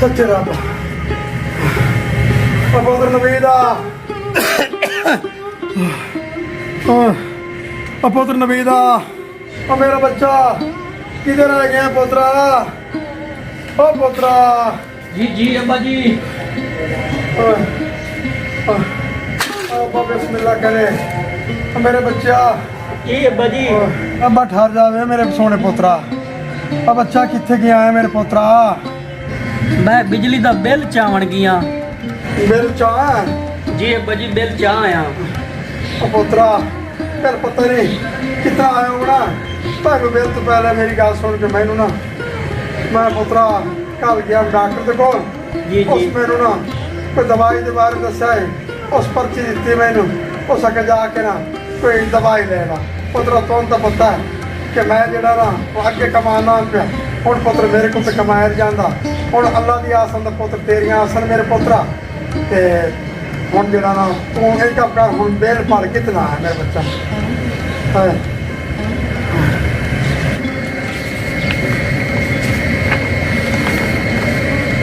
सच्चे रब पुत्र नवीदा पुत्र नवीदा मेरा बच्चा किधर रह गया पुत्रा? ओ पुत्रा। जी जी अब्बा जी। बिस्मिल्लाह करे मेरे बच्चा। जी अब्बा जी। अब्बा ठहर जावे मेरे सोने पुत्रा। अब बच्चा किथे गया है मेरे पुत्रा? मैं बिजली दा बिल चावण गया। बिल चाह? जी अब्बा जी बिल चाह आया। पुत्रा फिर पता नहीं कितना आया होना। भावे बिल तो पहले मेरी गल सुन के मैनू ना मैं पुत्रा कल गया डॉक्टर के कोल। जी उस जी। मैनू ना कोई दवाई के बारे दस्या है। उस पर्ची दी मैनू उस अगे जाके ना कोई दवाई लेना। पुत्रा तुम तो पता है कि मैं जरा ना अगे कमाना पिया। हुण पुत्र मेरे को तो कमाया जाता। हुण अल्लाह की आसन दा पुत्र तेरियां आसन मेरे पुत्रा। ते हुण जरा ना तू एक काम कर हुण बिल भर कितना है मेरा बच्चा? है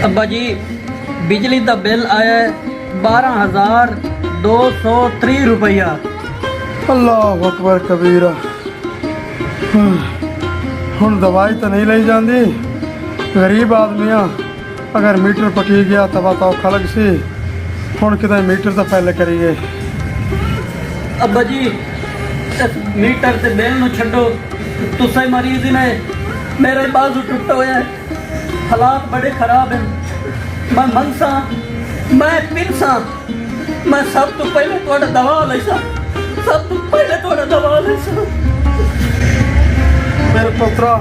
अब्बा जी बिजली दा बिल आया है 12,230 रुपया। अल्लाह अकबर कबीरा। हुण दवाई तो नहीं ली जाती। गरीब आदमी अगर मीटर पटी गया तब तो औखा लग सी। हुण किते मीटर तो पहले करिए। अब्बा जी इस मीटर ते बिल नूं छड्डो। तुसीं मरीज ने मेरा बाजू टुटा होया है। हालात बड़े खराब हैं। मैं मनसा मैं पिरसा मैं सब तो पहले थोड़ा दवा लैसा। सब तो पहले थोड़ा दवा लैसा। मेरे पुत्रा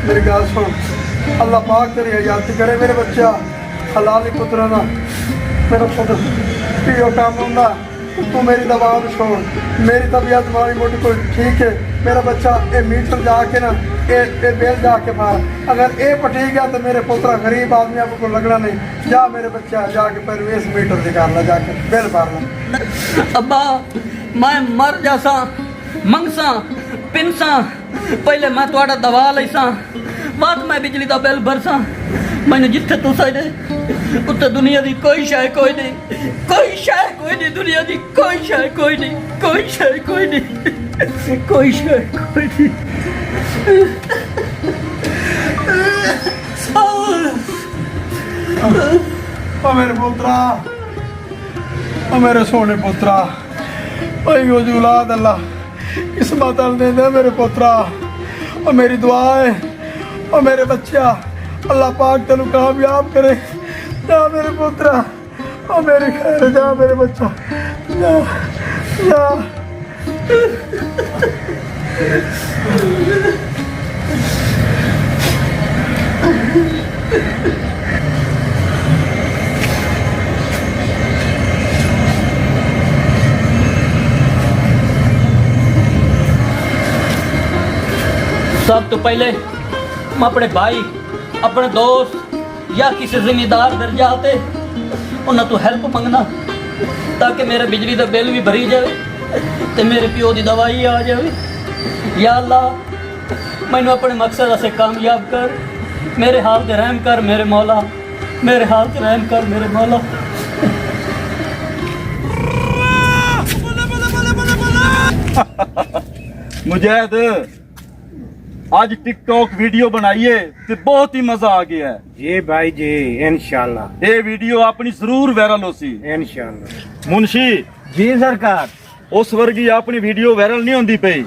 मेरी गल सुन। अल्लाह पाक तेरी हयाती करे मेरे बच्चा। हलाली पुत्रा ना मेरा पुत्र पियो काम होंदा। तू मेरी दवा छोड़। मेरी तबीयत माड़ी मोटी कोई ठीक है मेरा बच्चा। ये मीटर जाके ना ये बिल जाके मार। अगर ये पटी गया तो मेरे पुत्रा गरीब आदमी को लगना नहीं। जा मेरे बच्चा जाके परवेश मीटर निकाल ला जाके बिल भर ला। अब्बा मैं मर जासा मंगसा पिनसा पहले मैं थोड़ा दवा लैसा बाद मैं बिजली का बिल भरसा। मैंने जिथे तू दे उत्ते दुनिया की कोई शय कोई नहीं। कोई शय कोई नहीं दुनिया की। कोई शय कोई नहीं। कोई शय कोई नहीं। कोई शय कोई नहीं। ओ मेरे पुत्रा ओ मेरे सोने पुत्रा। ओ औलाद अल्लाह किस्मत दे दे मेरे पुत्रा। ओ मेरी दुआ है ओ मेरे बच्चा अल्लाह पाक तेनू कामयाब करे। जा मेरे पुत्रा ओ मेरी खैर जा मेरे बच्चा जा जा। सब तो पहले मैं अपने भाई अपने दोस्त या किसी जिम्मेदार दर्जा आते उन्हें तो हेल्प मंगना ताकि मेरा बिजली का बिल भी भरी जाए तो मेरे प्यो की दवाई आ जाए। या अल्लाह मैनू अपने मकसद से कामयाब कर। मेरे हाल से रहम कर मेरे मौला। मेरे हाल से रहम कर मेरे मौला। मुजाहिद आज टिकटॉक वीडियो बनाइए तो बहुत ही मजा आ गया है। जी भाई जी इंशाल्लाह ये वीडियो अपनी जरूर वायरल हो सी। इंशाल्लाह। मुंशी जी सरकार। उस वर्गी अपनी वीडियो वायरल नहीं होती पई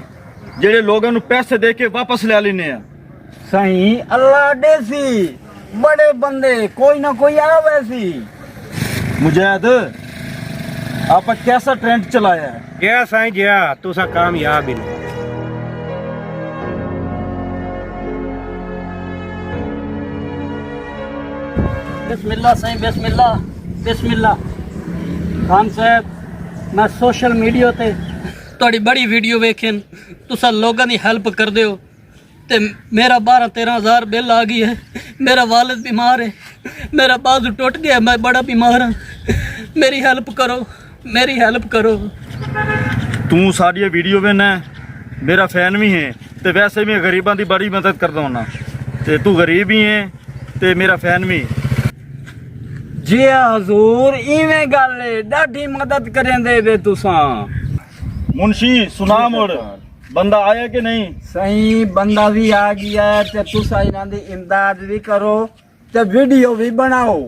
जेडे लोगों को पैसे दे के वापस ले लेने हैं। सही अल्लाह देसी बड़े बंदे कोई ना कोई आ वैसी। मुजाहिद आप कैसा ट्रेंड चलाया है? गया साईं गया तुसा कामयाब ही नहीं। बिस्मिल्लाह सही बिस्मिल्लाह बिस्मिल्लाह। खान साहब मैं सोशल मीडिया ते थोड़ी बड़ी वीडियो वेखन तुसा लोगों की हेल्प कर दो ते मेरा 12-13 हज़ार बिल आ गई है। मेरा वालिद बीमार है। मेरा बाजू टूट गया। मैं बड़ा बीमार हाँ। मेरी हेल्प करो मेरी हेल्प करो। ਤੂੰ ਸਾਡੀ ਵੀਡੀਓ ਵੇਖਣਾ ਮੇਰਾ ਫੈਨ ਵੀ ਹੈ ਤੇ ਵੈਸੇ ਵੀ ਗਰੀਬਾਂ ਦੀ ਬੜੀ ਮਦਦ ਕਰਦਾ ਹੁਣਾ ਤੇ ਤੂੰ ਗਰੀਬ ਹੀ ਹੈ ਤੇ ਮੇਰਾ ਫੈਨ ਵੀ। जी हजूर इवें गल है डाढी मदद करेंदे वे तुसां। मुंशी सुना मोड़ बंदा आया कि नहीं? सही बंदा भी आ गया है ते तुसा इन्हां दी इमदाद भी करो ते वीडियो भी बनाओ।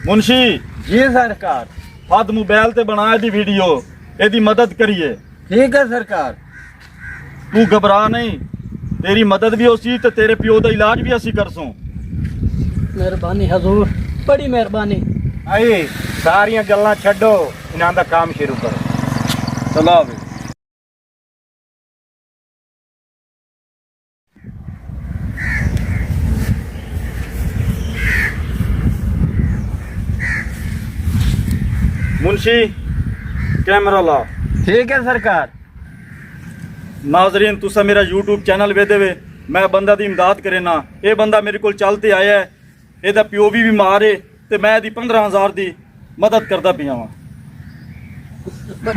मुंशी जी सरकार। हद मोबाइल ते बनाया दी वीडियो एदी मदद करिए। ठीक है सरकार। तू घबरा नहीं, तेरी मदद भी होसी ते तेरे प्यो दा इलाज भी असी करसूं। मेहरबानी हजूर, बड़ी मेहरबानी। आए सारियां गल्लां छड्डो इन्हां दा काम शुरू करो। चला वे मुंशी कैमरा ला। ठीक है सरकार। नाजरीन तुसा मेरा यूट्यूब चैनल वे देवे मैं बंदा दी इमदाद करे ना। ये बंदा मेरे को चलते आया है, ਇਹਦਾ ਪਿਓ ਵੀ ਬਿਮਾਰ ਏ ਤੇ ਮੈਂ ਇਹਦੀ 15000 ਦੀ ਮਦਦ ਕਰਦਾ ਪਿਆ ਵਾਂ।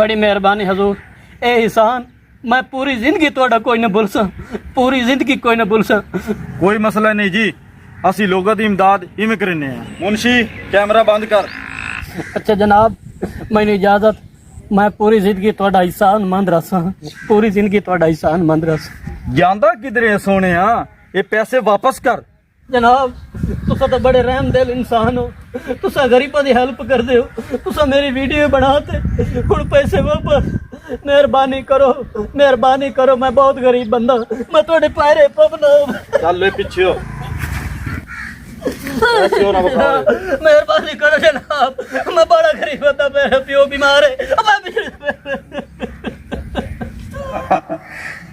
बड़ी मेहरबानी हजूर, ए एहसान मैं पूरी जिंदगी तोड़ा कोई ना भूल सा, पूरी जिंदगी कोई ना भूल सा। ਕੋਈ ਮਸਲਾ ਨਹੀਂ ਜੀ, ਅਸੀਂ ਲੋਕਾਂ ਦੀ ਇਮਦਾਦ ਇਵੇਂ ਕਰਨੇ ਆ। ਮੁਨਸ਼ੀ ਕੈਮਰਾ ਬੰਦ ਕਰ। अच्छा जनाब, मैंने इजाजत, मैं पूरी जिंदगी तोड़ा एहसान मंद रसा, पूरी जिंदगी तोड़ा एहसान मंद रसा। ਜਾਂਦਾ ਕਿਧਰੇ ਸੋਹਣਿਆ, ਇਹ ਪੈਸੇ ਵਾਪਸ ਕਰ। जनाब तुसा तो बड़े रहम दिल इंसान हो, तुसा गरीबों की हेल्प करते हो, तुसा मेरी वीडियो बनाते हुण पैसे वापस। मेहरबानी करो, मैं बहुत गरीब बंदा, मैं थोड़े पैरे पवना। ਚੱਲ ਵੇ ਪਿੱਛੇ ਹੋ। ऐसे हो ना बता। मेहरबानी करो जनाब, मैं बड़ा गरीब बंदा, मेरा प्यो बीमार है।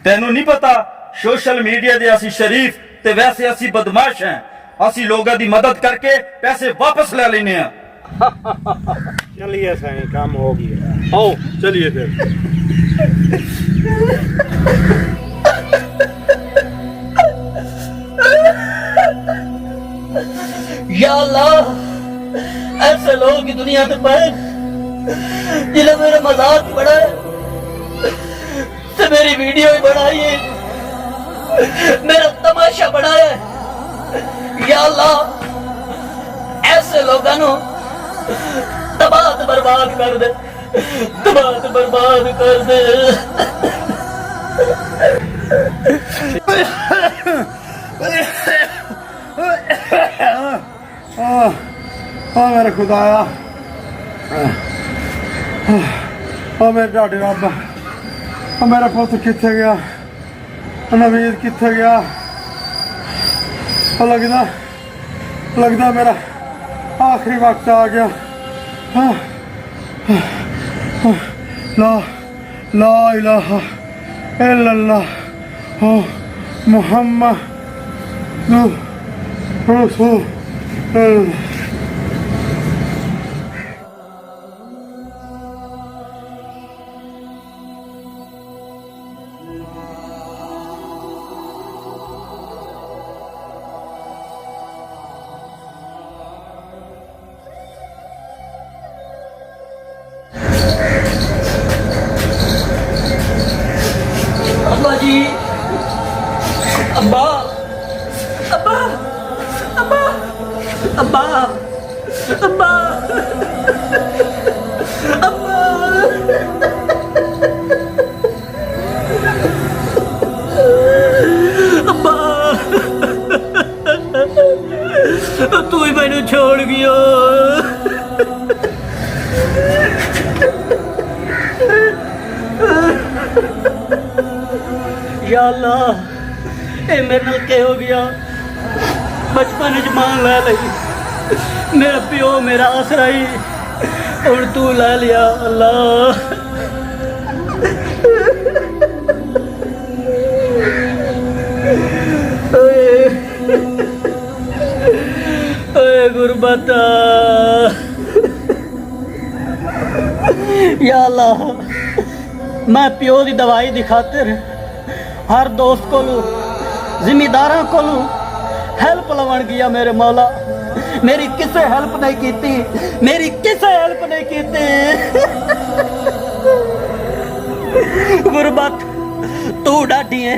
ਤੈਨੂੰ ਨਹੀਂ ਪਤਾ ਸੋਸ਼ਲ ਮੀਡੀਆ ਦੇ ਅਸੀਂ ਸ਼ਰੀਫ ਤੇ ਵੈਸੇ ਅਸੀਂ ਬਦਮਾਸ਼ हैं, ਅਸੀਂ ਲੋਕਾਂ ਦੀ ਮਦਦ ਕਰਕੇ ਪੈਸੇ ਵਾਪਸ ਲੈ ਲੈਨੇ ਆ। चलिए सही काम हो गया। आओ चलिए फिर। या अल्लाह, ऐसे लोग की दुनिया में पाए जिन्हें मेरा मजाक बढ़ाए तो मेरी वीडियो ही बनाई है, मेरा तमाशा बढ़ाया है। या अल्लाह, ऐसे लोगों तबाह बर्बाद कर दे, तबाह बर्बाद कर दे। मेरे खुदाया, मेरे डाडे रब, मेरा पुत किथे गया, नवीद किथे गया? लगदा मेरा आखिरी वक्त आ गया। ला ला इलाहा इल्लल्लाह मुहम्मद रसूल। अब्बा जी, अब्बा अब्बा अब्बा अब्बा अब्बा अब्बा अब्बा तू ही मैंने छोड़ गया। या अल्लाह, ये मेरे नाल क्या हो गया? बचपन च मां लै लई, मेरा प्यो मेरा आसरा ही, हुण तू लै लिया। अल्लाह ओए गुरबता। या अल्लाह, मैं प्यो की दवाई दी खातिर हर दोस्त को जिम्मेदार को हेल्प लवन गया। मेरे मौला, मेरी किसे हेल्प नहीं की, मेरी किसे हेल्प नहीं की। गुरबत तू डाढी है,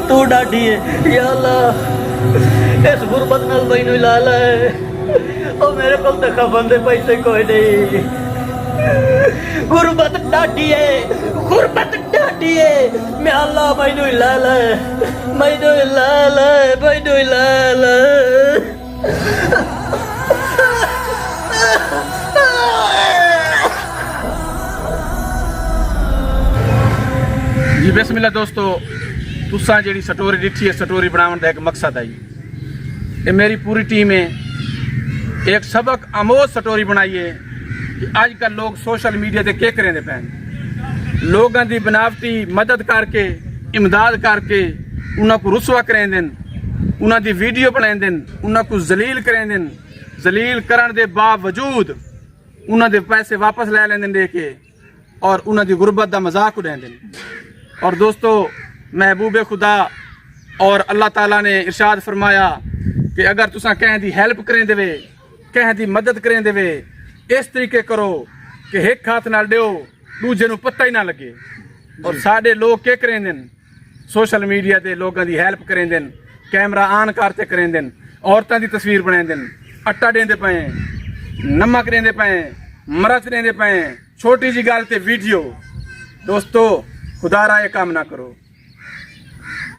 तू डाढी है या अल्लाह। इस गुरबत नाल मैनू ला लै, ओ मेरे को तो खबन दे पैसे कोई नहीं। गुरबत डाढी है, गुरबत डाढी है, मैं अल्लाह मैनू ला लै, मैनू ला लै, मैनू ला लै। जी बिस्मिल्लाह दोस्तों, तुसा जी स्टोरी डिठी है, स्टोरी बनाने का एक मकसद है। ये मेरी पूरी टीम है एक सबक आमोज स्टोरी बनाई है कि अजकल लोग सोशल मीडिया से क्या करेंगे पैन, लोगों की बनावटी मदद करके इमदाद करके उन्होंने रुसवा करेंगे, उन्होंने वीडियो बनाते, उन्होंने जलील करेंगे, जलील करने के बावजूद उन्होंने पैसे वापस ले लेंगे लेके और उन्होंने गुरबत का मजाक उड़ाते। और दोस्तों महबूब खुदा और अल्लाह ताला ने इरशाद फरमाया कि अगर तुसा कहीं दी हेल्प करें देवे, कहीं दी मदद करें देवे, इस तरीके करो कि एक हाथ नाल दियो दूजे नूं पता ही ना लगे। और साडे लोग क्या करें देन, सोशल मीडिया ते लोगों की हेल्प करें देन, कैमरा ऑन करते करें देन, औरतों की तस्वीर बनाए देन, आटा देंदे पे, नमक देंदे पे, मरच देंदे पे, छोटी जी गल ते वीडियो। दोस्तों खुदारा ये काम ना करो।